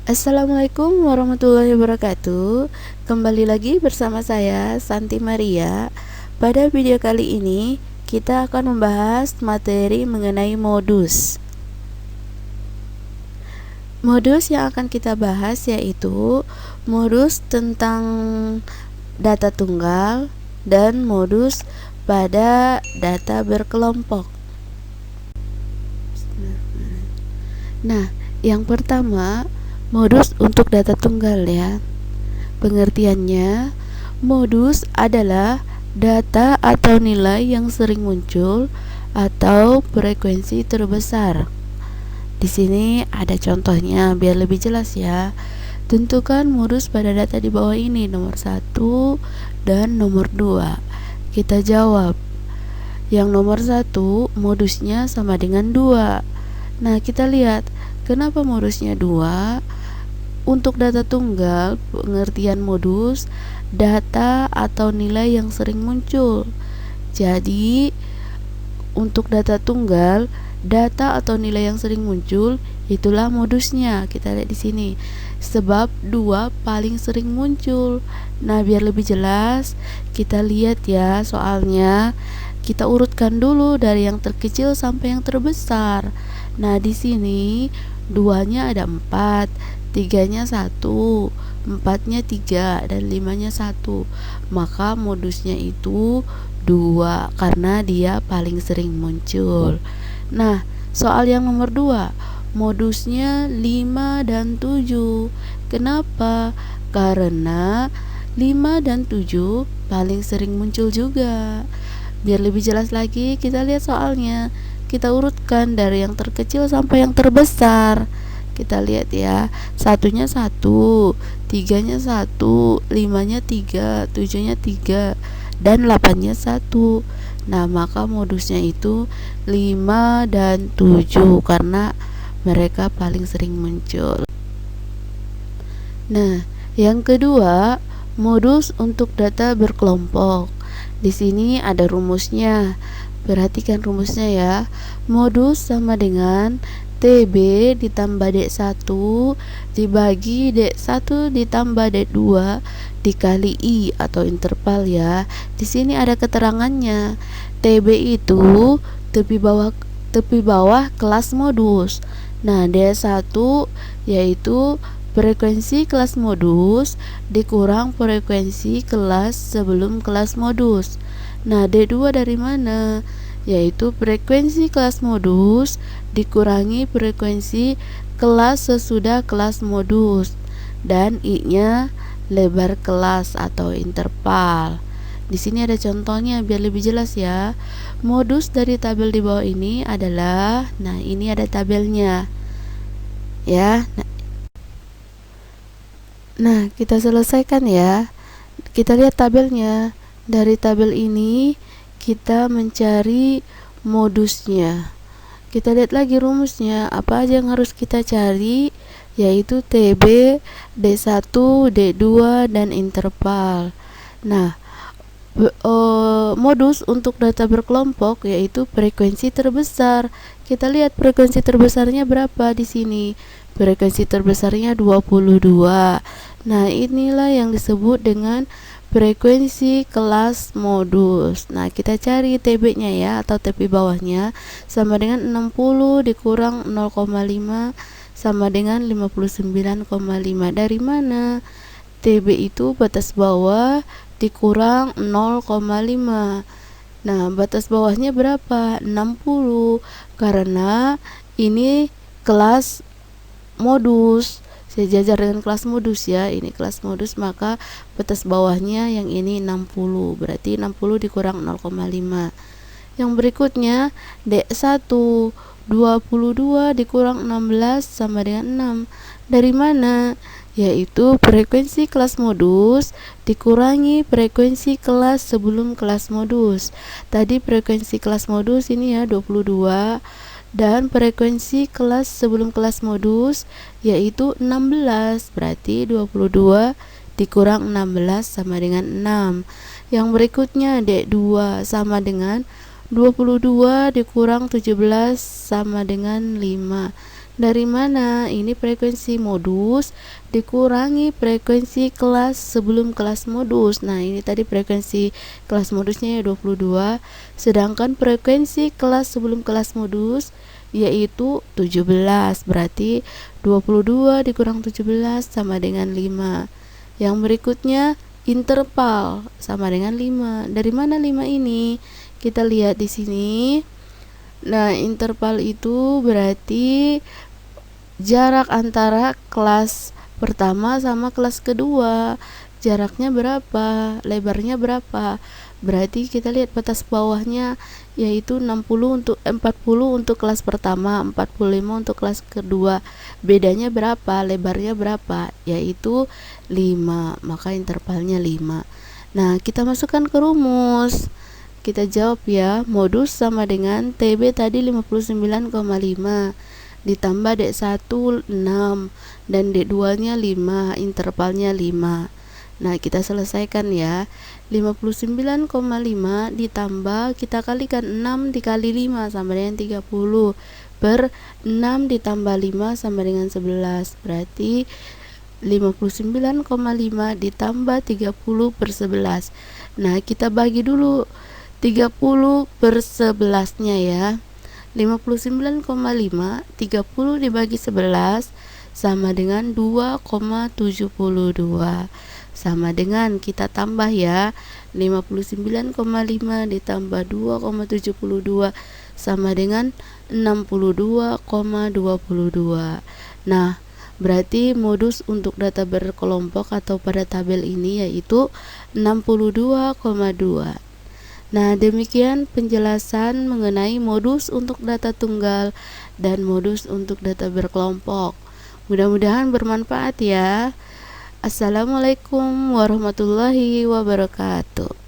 Assalamualaikum warahmatullahi wabarakatuh. Kembali lagi bersama saya Santi Maria. Pada video kali ini kita akan membahas materi mengenai modus. Modus yang akan kita bahas yaitu modus tentang data tunggal dan modus pada data berkelompok. Nah, yang pertama, modus untuk data tunggal ya. Pengertiannya, modus adalah data atau nilai yang sering muncul atau frekuensi terbesar. Di sini ada contohnya biar lebih jelas ya. Tentukan modus pada data di bawah ini, nomor 1 dan nomor 2. Kita jawab. Yang nomor 1 modusnya sama dengan 2. Nah, kita lihat kenapa modusnya 2. Untuk data tunggal, pengertian modus data atau nilai yang sering muncul. Jadi, untuk data tunggal, data atau nilai yang sering muncul itulah modusnya. Kita lihat di sini. Sebab 2 paling sering muncul. Nah, biar lebih jelas, kita lihat ya soalnya. Kita urutkan dulu dari yang terkecil sampai yang terbesar. Nah, di sini 2-nya ada 4, 3-nya 1, 4-nya 3, dan 5-nya 1. Maka modusnya itu 2 karena dia paling sering muncul. Nah, soal yang nomor 2, modusnya 5 dan 7. Kenapa? Karena 5 dan 7 paling sering muncul juga. Biar lebih jelas lagi, kita lihat soalnya. Kita urutkan dari yang terkecil sampai yang terbesar. Kita lihat ya, 1-nya 1, 3-nya 1, 5-nya 3, 7-nya 3, dan 8-nya 1. Nah, maka modusnya itu 5 dan 7 karena mereka paling sering muncul. Nah, yang kedua, modus untuk data berkelompok. Di sini ada rumusnya. Perhatikan rumusnya ya. Modus sama dengan TB ditambah D1 dibagi D1 ditambah D2 dikali I atau interval ya. Di sini ada keterangannya. TB itu tepi bawah kelas modus. Nah, D1 yaitu frekuensi kelas modus dikurang frekuensi kelas sebelum kelas modus. Nah, D2 dari mana? Yaitu frekuensi kelas modus dikurangi frekuensi kelas sesudah kelas modus, dan I-nya lebar kelas atau interval. Di sini ada contohnya biar lebih jelas ya. Modus dari tabel di bawah ini adalah, nah ini ada tabelnya ya. Nah, kita selesaikan ya. Kita lihat tabelnya. Dari tabel ini kita mencari modusnya. Kita lihat lagi rumusnya. Apa aja yang harus kita cari? Yaitu TB, D1, D2, dan interval. Nah, modus untuk data berkelompok yaitu frekuensi terbesar. Kita lihat frekuensi terbesarnya berapa di sini. Frekuensi terbesarnya 22. Nah, inilah yang disebut dengan frekuensi kelas modus. Nah, kita cari TB-nya ya, atau TB bawahnya, sama dengan 60 dikurang 0,5 sama dengan 59,5. Dari mana? TB itu batas bawah dikurang 0,5. Nah, batas bawahnya berapa? 60. Karena ini kelas modus, sejajar dengan kelas modus ya. Ini kelas modus, maka batas bawahnya yang ini 60. Berarti 60 dikurang 0,5. Yang berikutnya D1, 22 dikurang 16 sama dengan 6. Dari mana? Yaitu frekuensi kelas modus dikurangi frekuensi kelas sebelum kelas modus. Tadi frekuensi kelas modus ini ya 22, dan frekuensi kelas sebelum kelas modus yaitu 16. Berarti 22 dikurang 16 sama dengan 6. Yang berikutnya D2 sama dengan 22 dikurang 17 sama dengan 5. Dari mana? Ini frekuensi modus dikurangi frekuensi kelas sebelum kelas modus. Nah, ini tadi frekuensi kelas modusnya ya 22, sedangkan frekuensi kelas sebelum kelas modus yaitu 17. Berarti 22 dikurang 17 sama dengan 5. Yang berikutnya interval sama dengan 5. Dari mana 5 ini? Kita lihat di sini. Nah, interval itu berarti jarak antara kelas pertama sama kelas kedua. Jaraknya berapa? Lebarnya berapa? Berarti kita lihat batas bawahnya yaitu 40 untuk kelas pertama, 45 untuk kelas kedua. Bedanya berapa? Lebarnya berapa? Yaitu 5. Maka intervalnya 5. Nah, kita masukkan ke rumus. Kita jawab ya, modus sama dengan TB tadi 59,5 ditambah D1 6 dan D2 nya 5, intervalnya 5. Nah, kita selesaikan ya. 59,5 ditambah, kita kalikan 6 dikali 5 sama dengan 30 per 6 ditambah 5 sama dengan 11. Berarti 59,5 ditambah 30 per 11. Nah, kita bagi dulu 30 per 11 nya ya. 59,5 30 dibagi 11 sama dengan 2,72, sama dengan kita tambah ya, 59,5 ditambah 2,72 sama dengan 62,22. Nah, berarti modus untuk data berkelompok atau pada tabel ini yaitu 62,2. Nah, demikian penjelasan mengenai modus untuk data tunggal dan modus untuk data berkelompok. Mudah-mudahan bermanfaat ya. Assalamualaikum warahmatullahi wabarakatuh.